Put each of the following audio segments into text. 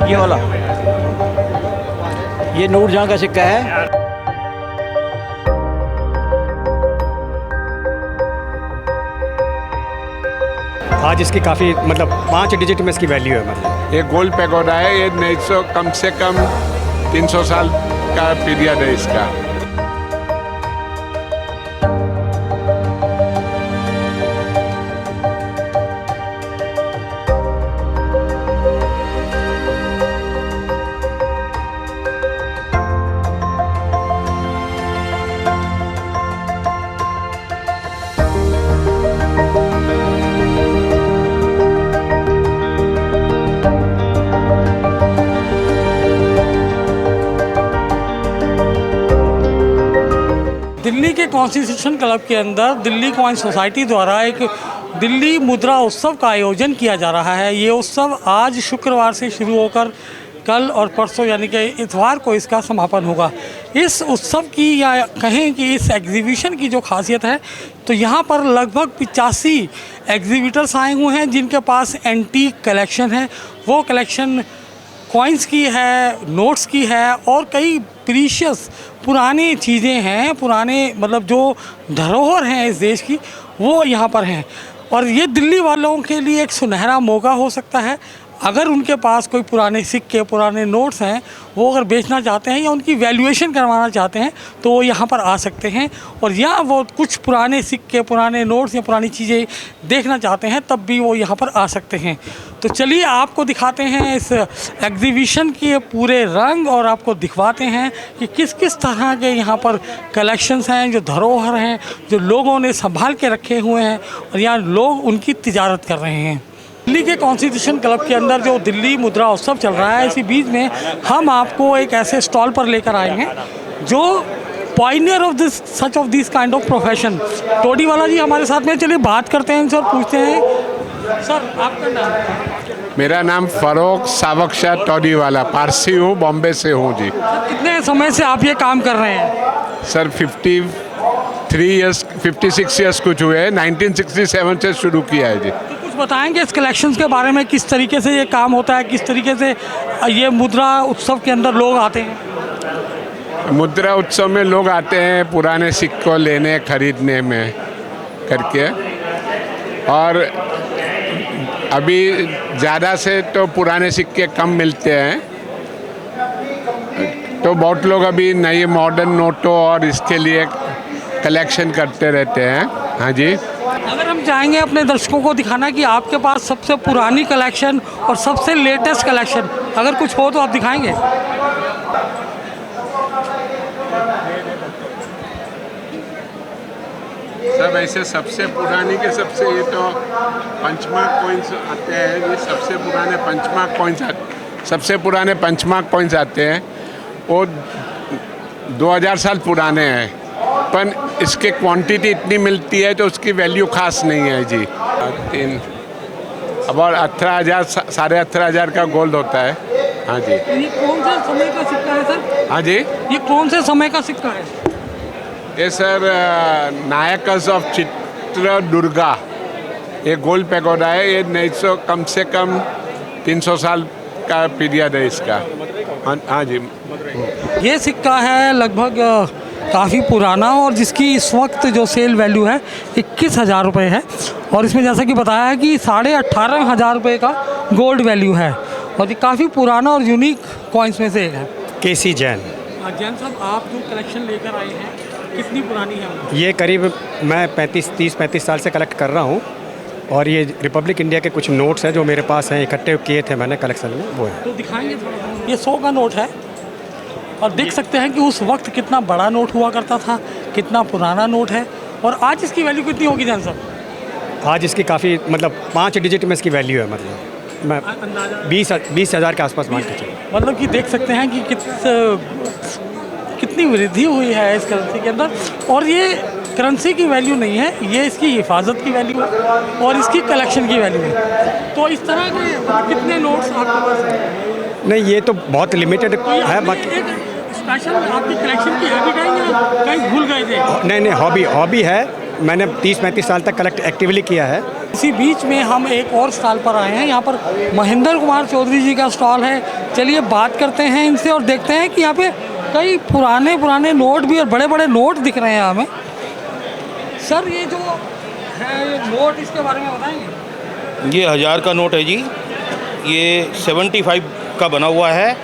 ये वाला, ये नूरजहां का सिक्का है। आज इसकी काफ़ी मतलब 5 डिजिट में इसकी वैल्यू है। मतलब ये गोल्ड पैगोडा है, ये 900 कम से कम 300 साल का पीरियड है इसका। दिल्ली के कॉन्स्टिट्यूशन क्लब के अंदर दिल्ली कॉइन सोसाइटी द्वारा एक दिल्ली मुद्रा उत्सव का आयोजन किया जा रहा है। ये उत्सव आज शुक्रवार से शुरू होकर कल और परसों यानी कि इतवार को इसका समापन होगा। इस उत्सव की या कहें कि इस एग्जीबिशन की जो खासियत है, तो यहाँ पर लगभग 85 एग्जीबिटर्स आए हुए हैं जिनके पास एंटीक कलेक्शन है। वो कलेक्शन कॉइन्स की है, नोट्स की है और कई प्रीशियस पुरानी चीज़ें हैं, पुराने मतलब जो धरोहर हैं इस देश की, वो यहाँ पर हैं। और ये दिल्ली वालों के लिए एक सुनहरा मौका हो सकता है। अगर उनके पास कोई पुराने सिक्के, पुराने नोट्स हैं, वो अगर बेचना चाहते हैं या उनकी वैल्यूएशन करवाना चाहते हैं तो वो यहाँ पर आ सकते हैं। और या वो कुछ पुराने सिक्के, पुराने नोट्स या पुरानी चीज़ें देखना चाहते हैं तब भी वो यहाँ पर आ सकते हैं। तो चलिए आपको दिखाते हैं इस एग्जीबिशन के पूरे रंग और आपको दिखवाते हैं कि किस किस तरह के यहाँ पर कलेक्शंस हैं, जो धरोहर हैं, जो लोगों ने संभाल के रखे हुए हैं और यहाँ लोग उनकी तिजारत कर रहे हैं। दिल्ली के कॉन्स्टिट्यूशन क्लब के अंदर जो दिल्ली मुद्रा उत्सव चल रहा है, इसी बीच में हम आपको एक ऐसे स्टॉल पर लेकर आए हैं जो pioneer of this such of this kind of profession. Toddy वाला जी हमारे साथ में, चलिए बात करते हैं इनसे और पूछते हैं। सर आपका नाम? मेरा नाम फ़ारूक सावक शाह टोडी वाला, पारसी हूँ, बॉम्बे से हूँ जी। कितने समय से आप ये काम कर रहे हैं? सर 56 ईयर्स कुछ हुए हैं। 1967 से शुरू किया है जी। कुछ बताएंगे इस कलेक्शंस के बारे में, किस तरीके से ये काम होता है, किस तरीके से ये मुद्रा उत्सव के अंदर लोग आते हैं? मुद्रा उत्सव में लोग आते हैं पुराने सिक्कों लेने खरीदने में करके, और अभी ज़्यादा से तो पुराने सिक्के कम मिलते हैं, तो बहुत लोग अभी नए मॉडर्न नोटों और इसके लिए कलेक्शन करते रहते हैं। हाँ जी। अगर हम चाहेंगे अपने दर्शकों को दिखाना कि आपके पास सबसे पुरानी कलेक्शन और सबसे लेटेस्ट कलेक्शन अगर कुछ हो तो आप दिखाएंगे? सब ऐसे सबसे पुरानी के सबसे, ये तो पंचमार्क कॉइन्स आते हैं, ये सबसे पुराने पंचमार्क कॉइन्स सबसे पुराने पंचमार्क कॉइन्स आते हैं। वो 2000 साल पुराने हैं, पर इसके क्वांटिटी इतनी मिलती है तो उसकी वैल्यू खास नहीं है जी। अब 18,000 18,500 का गोल्ड होता है। हाँ जी। ये कौन से समय का सिक्का है सर? हाँ जी, ये कौन से समय का सिक्का है? ये सर नायकस ऑफ चित्रदुर्गा, ये गोल्ड पैगोडा है, ये 900 कम से कम 300 साल का पीरियड है इसका। हाँ जी। ये सिक्का है लगभग काफ़ी पुराना और जिसकी इस वक्त जो सेल वैल्यू है 21,000 रुपये है। और इसमें जैसा कि बताया है कि 18,500 रुपये का गोल्ड वैल्यू है और ये काफ़ी पुराना और यूनिक कॉइन्स में से एक है। केसी जैन। जैन साहब, आप जो कलेक्शन लेकर आए हैं कितनी पुरानी है? ये करीब मैं 30-35 साल से कलेक्ट कर रहा हूँ और ये रिपब्लिक इंडिया के कुछ नोट्स हैं जो मेरे पास हैं, इकट्ठे किए थे मैंने कलेक्शन में, वो है। तो दिखाएंगे थोड़ा सा। ये 100 का नोट है और देख सकते हैं कि उस वक्त कितना बड़ा नोट हुआ करता था, कितना पुराना नोट है और आज इसकी वैल्यू कितनी होगी जैन साहब? आज इसकी काफ़ी मतलब 5 डिजिट में इसकी वैल्यू है। मतलब मैं 20,000 के आसपास मान के चलिए। मतलब कि देख सकते हैं कि कितनी वृद्धि हुई है इस करेंसी के अंदर। और ये करेंसी की वैल्यू नहीं है, ये इसकी हिफाजत की वैल्यू है और इसकी कलेक्शन की वैल्यू है। तो इस तरह के कितने नोट्स आपके पास हैं? नहीं, ये तो बहुत लिमिटेड है। बाकी स्पेशल आपकी कलेक्शन की हैबिट है या कहीं भूल गए थे? नहीं, हॉबी है मैंने 30-35 साल तक कलेक्ट एक्टिवली किया है। इसी बीच में हम एक और स्टॉल पर आए हैं। यहाँ पर महेंद्र कुमार चौधरी जी का स्टॉल है। चलिए बात करते हैं इनसे और देखते हैं कि यहाँ पे कई पुराने नोट भी और बड़े बड़े नोट दिख रहे हैं हमें। सर ये जो है ये नोट, इसके बारे में बताएंगे? ये 1000 का नोट है जी। ये 75 का बना हुआ है,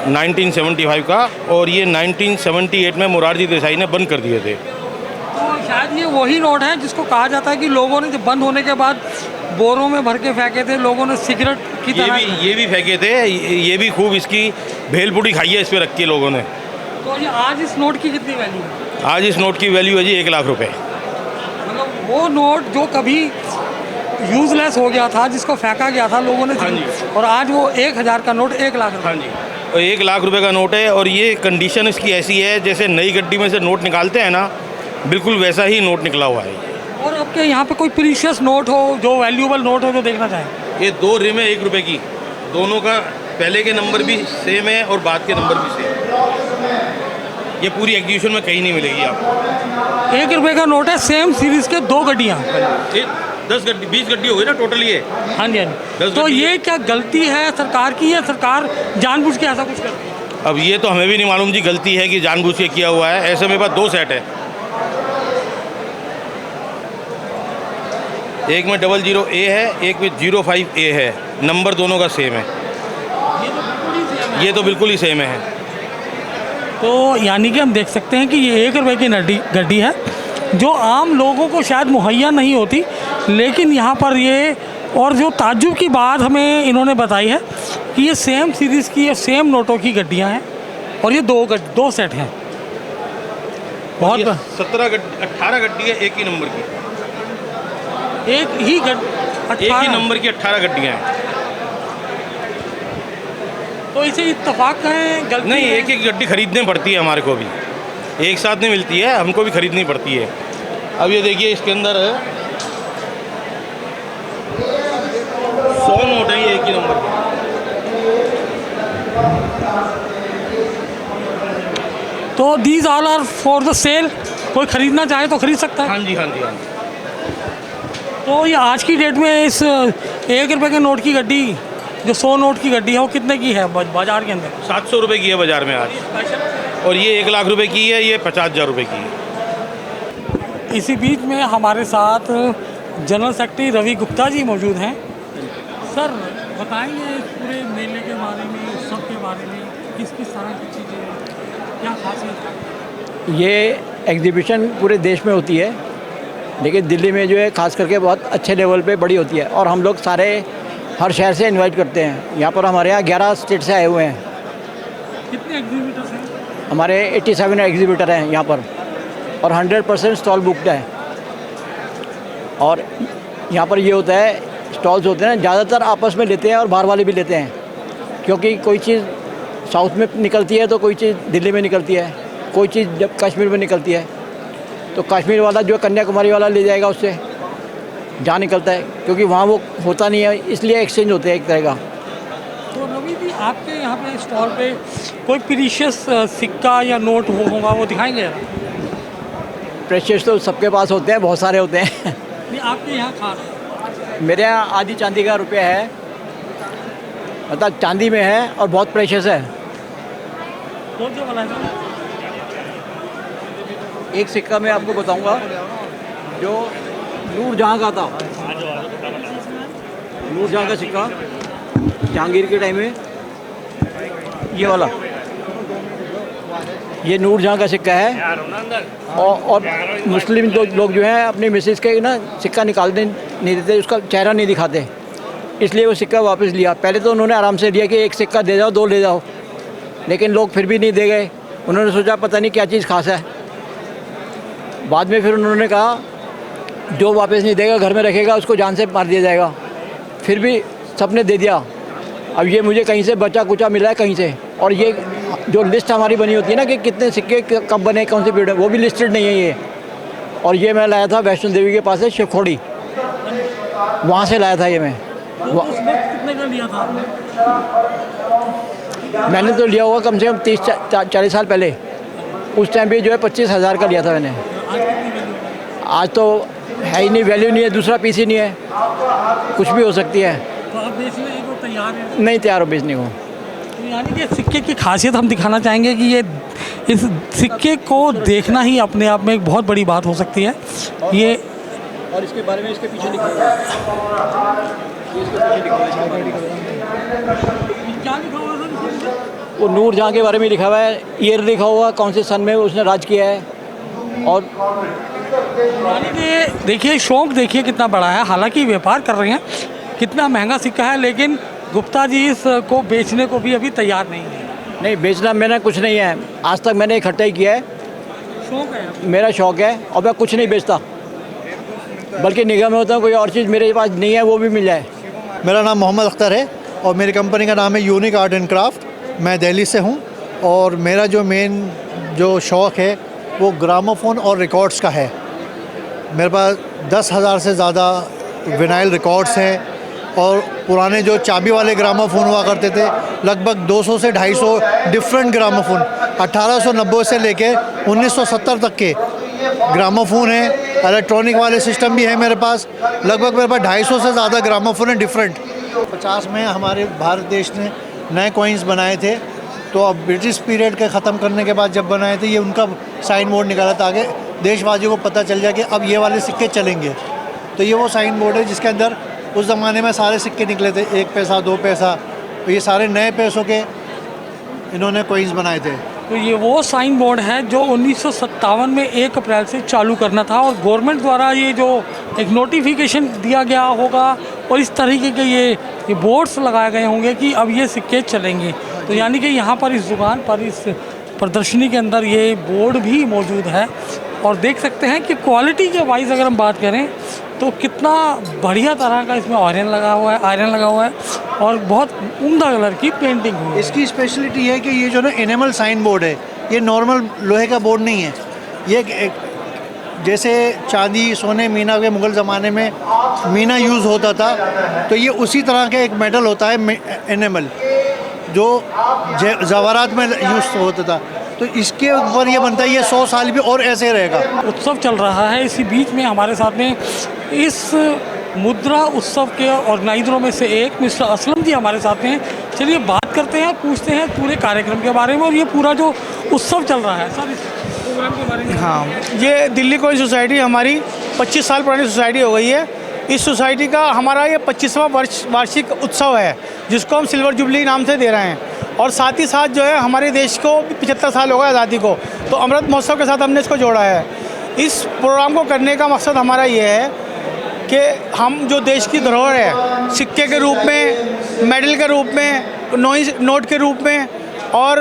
1975 का, और ये 1978 में मोरारजी देसाई ने बंद कर दिए थे। तो शायद ये वही नोट है जिसको कहा जाता है कि लोगों ने जब बंद होने के बाद बोरों में भर के फेंके थे, लोगों ने सिगरेट की तरह। ये भी फेंके थे, ये भी खूब इसकी भेलपुड़ी खाई है इस पे रख के लोगों ने। तो ये आज इस नोट की कितनी वैल्यू है? आज इस नोट की वैल्यू है जी 1 लाख रुपए। मतलब वो नोट जो कभी यूजलेस हो गया था, जिसको फेंका गया था लोगों ने, हाँ जी। और आज वो 1000 का नोट 1 लाख रुपए। हाँ जी, और 1 लाख रुपए का नोट है। और ये कंडीशन इसकी ऐसी है जैसे नई गड्डी में से नोट निकालते हैं ना, बिल्कुल वैसा ही नोट निकला हुआ है। और आपके यहाँ पे कोई प्रीशियस नोट हो, जो वैल्यूएबल नोट हो, जो देखना चाहें? ये 2 रिम है 1 रुपए की, दोनों का पहले के नंबर भी सेम है और बाद के नंबर भी सेम। ये पूरी एग्जीबिशन में कहीं नहीं मिलेगी आपको। 1 रुपए का नोट है, सेम सीरीज के 2 गड्डियाँ। 10 गड्डी 20 गड्डी हो गई ना टोटल ये। हाँ जी, हाँ जी। तो ये क्या गलती है सरकार की, या सरकार जानबूझ के ऐसा कुछ करती है? अब ये तो हमें भी नहीं मालूम जी, गलती है कि जानबूझ के किया हुआ है। ऐसे मेरे पास 2 सेट है, एक में 00A है, एक में 05A है, नंबर दोनों का सेम है। ये तो बिल्कुल ही सेम है। तो यानी कि हम देख सकते हैं कि ये 1 रुपए की गड्डी है, जो आम लोगों को शायद मुहैया नहीं होती, लेकिन यहाँ पर ये, और जो ताज्जुब की बात हमें इन्होंने बताई है कि ये सेम सीरीज़ की, ये सेम नोटों की गड्डियाँ हैं, और ये 2 सेट हैं। बहुत 18 गड्डी है एक ही नंबर की, एक ही नंबर की 18 गड्डियाँ हैं। तो इसे इत्तेफाक है, गलती नहीं, है? एक गड्डी खरीदनी पड़ती है हमारे को भी, एक साथ नहीं मिलती है, हमको भी खरीदनी पड़ती है। अब ये देखिए इसके अंदर 100 नोट है, ये एक ही नंबर के। तो these all are for the sale, कोई खरीदना चाहे तो खरीद सकता है। हाँ जी, हाँ जी, हाँ जी। तो ये आज की डेट में इस 1 रुपए के नोट की गड्डी, जो 100 नोट की गड्डी है, वो कितने की है बाजार के अंदर? 700 रुपये की है बाज़ार में आज, और ये 1 लाख रुपए की है, ये 50,000 रुपये की है। इसी बीच में हमारे साथ जनरल सेक्रेटरी रवि गुप्ता जी मौजूद हैं। सर बताएंगे इस पूरे मेले के बारे में, उत्सव के बारे में, किस तरह की चीज़ें, क्या खासियत है? ये एग्जीबिशन पूरे देश में होती है, लेकिन दिल्ली में जो है खास करके बहुत अच्छे लेवल पे बड़ी होती है, और हम लोग सारे हर शहर से इनवाइट करते हैं। यहाँ पर हमारे यहाँ 11 स्टेट से आए हुए हैं। कितने एग्जीबिटर्स हैं? हमारे 87 एग्जीबिटर हैं यहाँ पर, और 100% स्टॉल बुकड है। और यहाँ पर ये होता है, स्टॉल्स होते हैं ज़्यादातर आपस में लेते हैं और बाहर वाले भी लेते हैं, क्योंकि कोई चीज़ साउथ में निकलती है तो कोई चीज़ दिल्ली में निकलती है, कोई चीज़ जब कश्मीर में निकलती है तो कश्मीर वाला जो कन्याकुमारी वाला ले जाएगा उससे जहाँ निकलता है, क्योंकि वहाँ वो होता नहीं है, इसलिए एक्सचेंज होते हैं एक तरह का। तो रवि जी, आपके यहाँ पे स्टॉल पे कोई प्रीशियस सिक्का या नोट होगा, वो दिखाएंगे? प्रेशियस तो सबके पास होते हैं, बहुत सारे होते हैं। नहीं, आपके यहाँ खास? मेरे यहाँ आधी चांदी का रुपया है, मतलब चांदी में है और बहुत प्रेशियस है। कौन सा वाला है? एक सिक्का मैं आपको बताऊंगा, जो नूरजहाँ का था, नूरजहाँ का सिक्का जहांगीर के टाइम में, ये वाला, ये नूरजहाँ का सिक्का है। और मुस्लिम लोग जो हैं अपनी मिसेज के ना सिक्का निकालने नहीं देते, उसका चेहरा नहीं दिखाते, इसलिए वो सिक्का वापस लिया। पहले तो उन्होंने आराम से लिया कि एक सिक्का दे जाओ, 2 ले जाओ, लेकिन लोग फिर भी नहीं दे गए। उन्होंने सोचा पता नहीं क्या चीज़ खास है। बाद में फिर उन्होंने कहा जो वापस नहीं देगा, घर में रखेगा, उसको जान से मार दिया जाएगा। फिर भी सबने दे दिया। अब ये मुझे कहीं से बचा कुचा मिला है कहीं से, और ये जो लिस्ट हमारी बनी होती है ना कि कितने सिक्के कब बने, कौन सी पीरियड में, वो भी लिस्टेड नहीं है ये। और ये मैं लाया था वैष्णो देवी के पास से शिवखोड़ी, वहाँ से लाया था ये मैं। कितने का लिया था आपने? मैंने तो लिया होगा कम से कम 30-40 साल पहले। उस टाइम भी जो है 25,000 का लिया था मैंने। आज तो है ही नहीं, वैल्यू नहीं है, दूसरा पीस ही नहीं है, कुछ भी हो सकती है। तो आप बेचने को तैयार हैं? नहीं तैयार हो बेचने को। तो यानी कि सिक्के की खासियत हम दिखाना चाहेंगे कि ये इस सिक्के को देखना ही अपने आप में एक बहुत बड़ी बात हो सकती है। ये और इसके बारे में इसके पीछे लिखा हुआ है, क्या लिखा हुआ है सर इसके नीचे? वो नूर जहाँ के बारे में लिखा हुआ है, ईयर लिखा हुआ है, कौन से सन में उसने राज किया है। और यानी कि देखिए शौक देखिए कितना बड़ा है, हालांकि व्यापार कर रहे हैं, कितना महंगा सिक्का है, लेकिन गुप्ता जी इसको बेचने को भी अभी तैयार नहीं है। नहीं बेचना मैंने कुछ नहीं है, आज तक मैंने इकट्ठा ही किया है, शौक है। मेरा शौक है और मैं कुछ नहीं बेचता, बल्कि निगाह में होता हूँ कोई और चीज़ मेरे पास नहीं है वो भी मिल जाए। मेरा नाम मोहम्मद अख्तर है और मेरी कंपनी का नाम है यूनिक आर्ट एंड क्राफ्ट। मैं दिल्ली से हूँ और मेरा जो मेन जो शौक़ है वो ग्रामोफोन और रिकॉर्ड्स का है। मेरे पास 10,000 से ज़्यादा विनाइल रिकॉर्ड्स हैं और पुराने जो चाबी वाले ग्रामोफोन हुआ करते थे लगभग 200 से 250 डिफरेंट ग्रामोफोन 1890 से लेके 1970 तक के ग्रामोफोन है। इलेक्ट्रॉनिक वाले सिस्टम भी है मेरे पास, लगभग मेरे पास 250 से ज़्यादा ग्रामोफोन है डिफरेंट। 50 में हमारे भारत देश ने नए कॉइन्स बनाए थे, तो अब ब्रिटिश पीरियड के ख़त्म करने के बाद जब बनाए थे ये उनका साइन बोर्ड निकाला था, आगे देशवासियों को पता चल जाए कि अब ये वाले सिक्के चलेंगे। तो ये वो साइन बोर्ड है जिसके अंदर उस ज़माने में सारे सिक्के निकले थे, 1 पैसा 2 पैसा, तो ये सारे नए पैसों के इन्होंने कॉइन्स बनाए थे। तो ये वो साइन बोर्ड है जो 1957 में 1 अप्रैल से चालू करना था और गवर्नमेंट द्वारा ये जो एक नोटिफिकेशन दिया गया होगा और इस तरीके के ये बोर्ड्स लगाए गए होंगे कि अब ये सिक्के चलेंगे। तो यानी कि यहाँ पर इस दुकान पर इस प्रदर्शनी के अंदर ये बोर्ड भी मौजूद है और देख सकते हैं कि क्वालिटी के वाइज अगर हम बात करें तो कितना बढ़िया तरह का इसमें आयरन लगा हुआ है और बहुत उम्दा कलर की पेंटिंग हुई है। इसकी स्पेशलिटी है कि ये जो ना एनिमल साइन बोर्ड है, ये नॉर्मल लोहे का बोर्ड नहीं है। ये जैसे चांदी सोने मीना के मुग़ल ज़माने में मीना यूज़ होता था, तो ये उसी तरह का एक मेटल होता है एनिमल जो ज़वारात में यूज़ होता था। तो इसके ऊपर ये बनता है, ये 100 साल भी और ऐसे रहेगा। उत्सव चल रहा है, इसी बीच में हमारे साथ में इस मुद्रा उत्सव के ऑर्गेनाइजरों में से एक मिस्टर असलम जी हमारे साथ हैं। चलिए बात करते हैं, पूछते हैं पूरे कार्यक्रम के बारे में और ये पूरा जो उत्सव चल रहा है सर इस प्रोग्राम के बारे में। हाँ, ये दिल्ली कॉइन सोसाइटी हमारी 25 साल पुरानी सोसाइटी हो गई है। इस सोसाइटी का हमारा ये 25वां वार्षिक उत्सव है जिसको हम सिल्वर जुबली नाम से दे रहे हैं। और साथ ही साथ जो है हमारे देश को 75 साल हो गए आज़ादी को, तो अमृत महोत्सव के साथ हमने इसको जोड़ा है। इस प्रोग्राम को करने का मकसद हमारा ये है कि हम जो देश की धरोहर है सिक्के के रूप में, मेडल के रूप में, नोट के रूप में और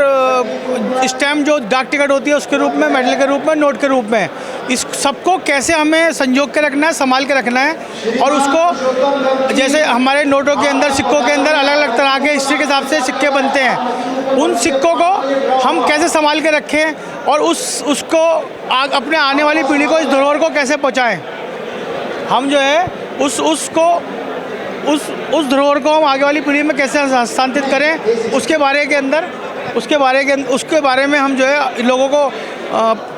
स्टैम्प जो डाक टिकट होती है उसके रूप में, मेडल के रूप में, नोट के रूप में, इस सबको कैसे हमें संजोग के रखना है, संभाल के रखना है। और उसको जैसे हमारे नोटों के अंदर, सिक्कों के अंदर अलग अलग तरह के हिस्ट्री के हिसाब से सिक्के बनते हैं, उन सिक्कों को हम कैसे संभाल के रखें और उसको अपने आने वाली पीढ़ी को इस धरोहर को कैसे पहुँचाएँ। हम जो है उस धरोहर को हम आगे वाली पीढ़ी में कैसे हस्तांतरित करें उसके बारे में हम जो है लोगों को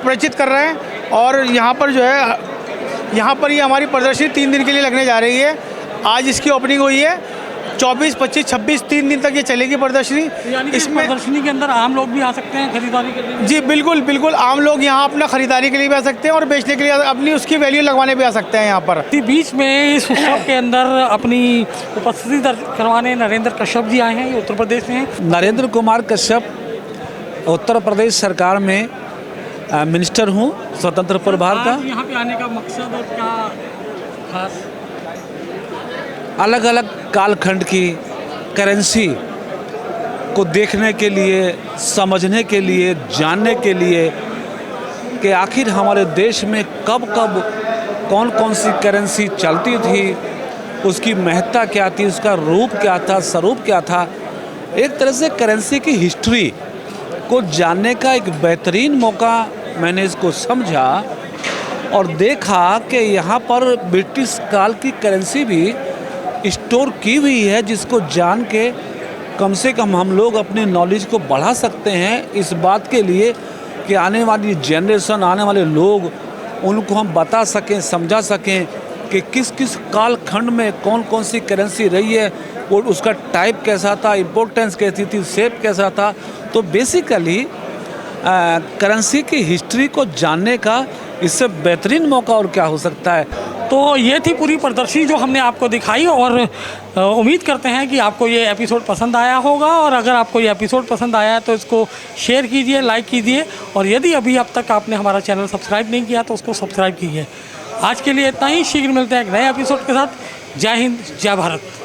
परिचित कर रहे हैं। और यहाँ पर जो है ये हमारी प्रदर्शनी 3 दिन के लिए लगने जा रही है। आज इसकी ओपनिंग हुई है, 24, 25, 26 3 दिन तक ये चलेगी प्रदर्शनी। इसमें प्रदर्शनी के अंदर आम लोग भी आ सकते हैं खरीदारी के लिए? जी बिल्कुल, आम लोग यहाँ अपना ख़रीदारी के लिए भी आ सकते हैं और बेचने के लिए अपनी उसकी वैल्यू लगवाने भी आ सकते हैं यहाँ पर। बीच में इस उत्सव के अंदर अपनी उपस्थिति दर्ज करवाने नरेंद्र कश्यप जी आए हैं, ये उत्तर प्रदेश से हैं। नरेंद्र कुमार कश्यप उत्तर प्रदेश सरकार में मिनिस्टर हूँ, स्वतंत्र प्रभार का। यहाँ पे आने का मकसद और क्या खास? अलग अलग कालखंड की करेंसी को देखने के लिए, समझने के लिए, जानने के लिए कि आखिर हमारे देश में कब कौन कौन सी करेंसी चलती थी, उसकी महत्ता क्या थी, उसका रूप क्या था, स्वरूप क्या था। एक तरह से करेंसी की हिस्ट्री को जानने का एक बेहतरीन मौका मैंने इसको समझा और देखा कि यहाँ पर ब्रिटिश काल की करेंसी भी स्टोर की हुई है, जिसको जान के कम से कम हम लोग अपनी नॉलेज को बढ़ा सकते हैं इस बात के लिए कि आने वाली जनरेशन, आने वाले लोग उनको हम बता सकें, समझा सकें कि किस किस कालखंड में कौन कौन सी करेंसी रही है और उसका टाइप कैसा था, इम्पोर्टेंस कैसी थी, शेप कैसा था। तो बेसिकली करेंसी की हिस्ट्री को जानने का इससे बेहतरीन मौका और क्या हो सकता है। तो ये थी पूरी प्रदर्शनी जो हमने आपको दिखाई, और उम्मीद करते हैं कि आपको ये एपिसोड पसंद आया होगा। और अगर आपको ये एपिसोड पसंद आया है तो इसको शेयर कीजिए, लाइक कीजिए, और यदि अभी अब तक आपने हमारा चैनल सब्सक्राइब नहीं किया तो उसको सब्सक्राइब कीजिए। आज के लिए इतना ही, शीघ्र मिलते हैं एक नए एपिसोड के साथ। जय हिंद, जय भारत।